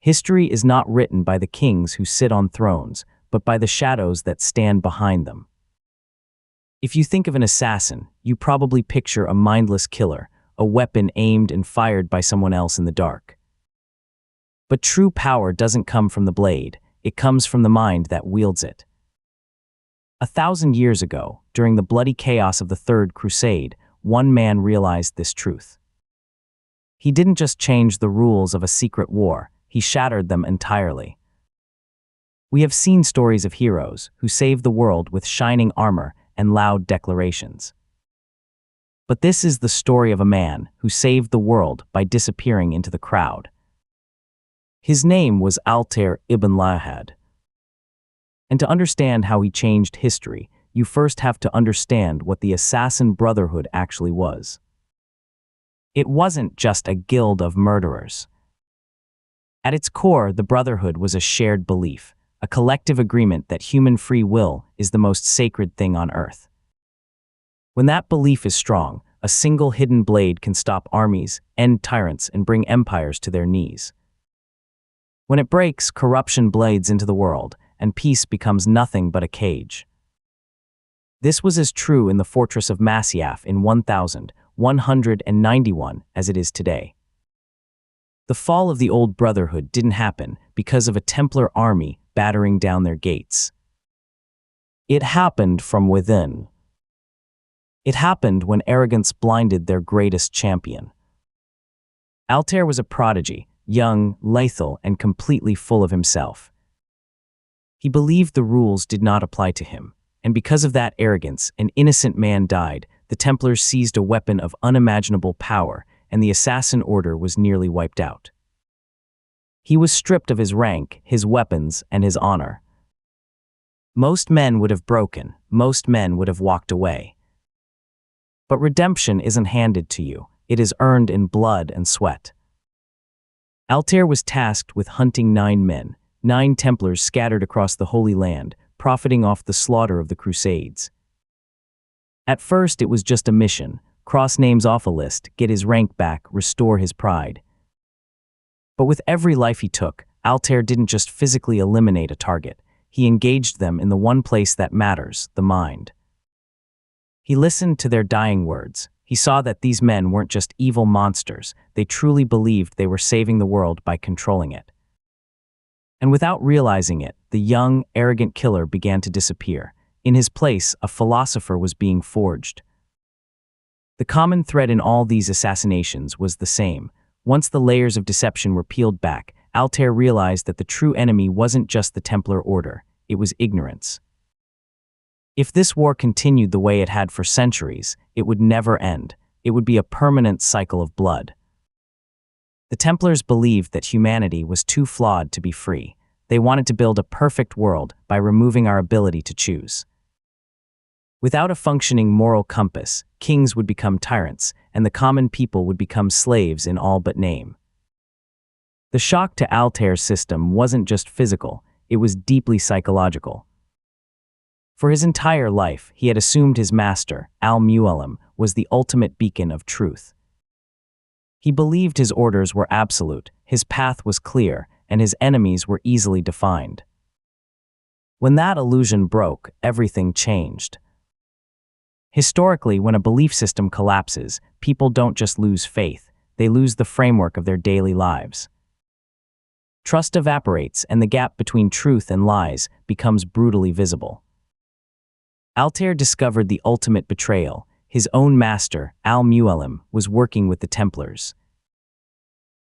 History is not written by the kings who sit on thrones, but by the shadows that stand behind them. If you think of an assassin, you probably picture a mindless killer, a weapon aimed and fired by someone else in the dark. But true power doesn't come from the blade, it comes from the mind that wields it. 1,000 years ago, during the bloody chaos of the Third Crusade, one man realized this truth. He didn't just change the rules of a secret war, he shattered them entirely. We have seen stories of heroes who saved the world with shining armor and loud declarations. But this is the story of a man who saved the world by disappearing into the crowd. His name was Altair ibn Lahad. And to understand how he changed history, you first have to understand what the Assassin Brotherhood actually was. It wasn't just a guild of murderers. At its core, the Brotherhood was a shared belief, a collective agreement that human free will is the most sacred thing on earth. When that belief is strong, a single hidden blade can stop armies, end tyrants, and bring empires to their knees. When it breaks, corruption blades into the world, and peace becomes nothing but a cage. This was as true in the fortress of Masyaf in 1191 as it is today. The fall of the old Brotherhood didn't happen because of a Templar army battering down their gates. It happened from within. It happened when arrogance blinded their greatest champion. Altair was a prodigy, young, lethal, and completely full of himself. He believed the rules did not apply to him, and because of that arrogance, an innocent man died, the Templars seized a weapon of unimaginable power, and the Assassin Order was nearly wiped out. He was stripped of his rank, his weapons, and his honor. Most men would have broken, most men would have walked away. But redemption isn't handed to you, it is earned in blood and sweat. Altair was tasked with hunting 9 men, 9 Templars scattered across the Holy Land, profiting off the slaughter of the Crusades. At first it was just a mission, cross names off a list, get his rank back, restore his pride. But with every life he took, Altair didn't just physically eliminate a target, he engaged them in the one place that matters, the mind. He listened to their dying words. He saw that these men weren't just evil monsters, they truly believed they were saving the world by controlling it. And without realizing it, the young, arrogant killer began to disappear. In his place, a philosopher was being forged. The common thread in all these assassinations was the same. Once the layers of deception were peeled back, Altair realized that the true enemy wasn't just the Templar Order, it was ignorance. If this war continued the way it had for centuries, it would never end. It would be a permanent cycle of blood. The Templars believed that humanity was too flawed to be free. They wanted to build a perfect world by removing our ability to choose. Without a functioning moral compass, kings would become tyrants, and the common people would become slaves in all but name. The shock to Altair's system wasn't just physical, it was deeply psychological. For his entire life, he had assumed his master, Al-Mualim, was the ultimate beacon of truth. He believed his orders were absolute, his path was clear, and his enemies were easily defined. When that illusion broke, everything changed. Historically, when a belief system collapses, people don't just lose faith, they lose the framework of their daily lives. Trust evaporates, and the gap between truth and lies becomes brutally visible. Altair discovered the ultimate betrayal. His own master, Al-Mualim, was working with the Templars.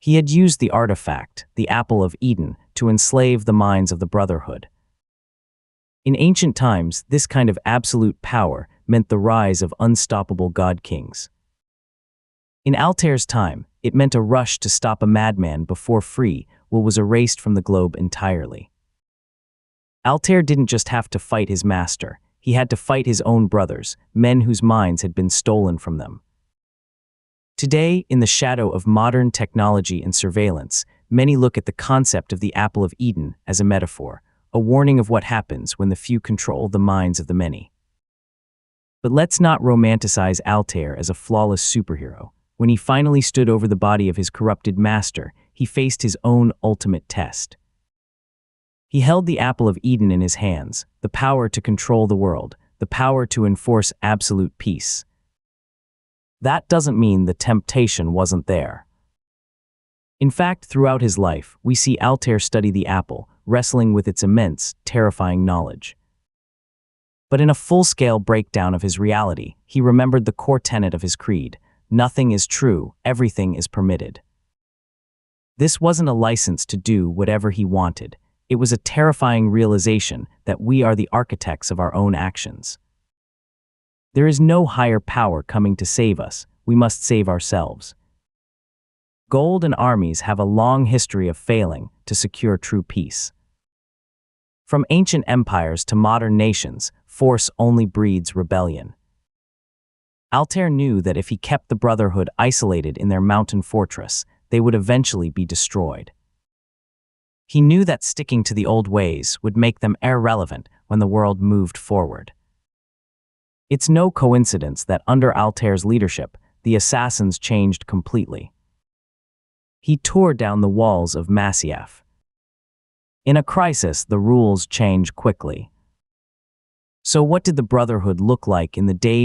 He had used the artifact, the Apple of Eden, to enslave the minds of the Brotherhood. In ancient times, this kind of absolute power meant the rise of unstoppable god-kings. In Altair's time, it meant a rush to stop a madman before free will was erased from the globe entirely. Altair didn't just have to fight his master, he had to fight his own brothers, men whose minds had been stolen from them. Today, in the shadow of modern technology and surveillance, many look at the concept of the Apple of Eden as a metaphor, a warning of what happens when the few control the minds of the many. But let's not romanticize Altair as a flawless superhero. When he finally stood over the body of his corrupted master, he faced his own ultimate test. He held the apple of Eden in his hands, the power to control the world, the power to enforce absolute peace. That doesn't mean the temptation wasn't there. In fact, throughout his life, we see Altair study the apple, wrestling with its immense, terrifying knowledge. But in a full-scale breakdown of his reality, he remembered the core tenet of his creed: nothing is true, everything is permitted. This wasn't a license to do whatever he wanted. It was a terrifying realization that we are the architects of our own actions. There is no higher power coming to save us. We must save ourselves. Gold and armies have a long history of failing to secure true peace. From ancient empires to modern nations, force only breeds rebellion. Altair knew that if he kept the Brotherhood isolated in their mountain fortress, they would eventually be destroyed. He knew that sticking to the old ways would make them irrelevant when the world moved forward. It's no coincidence that under Altair's leadership, the assassins changed completely. He tore down the walls of Masyaf. In a crisis, the rules change quickly. So what did the Brotherhood look like in the days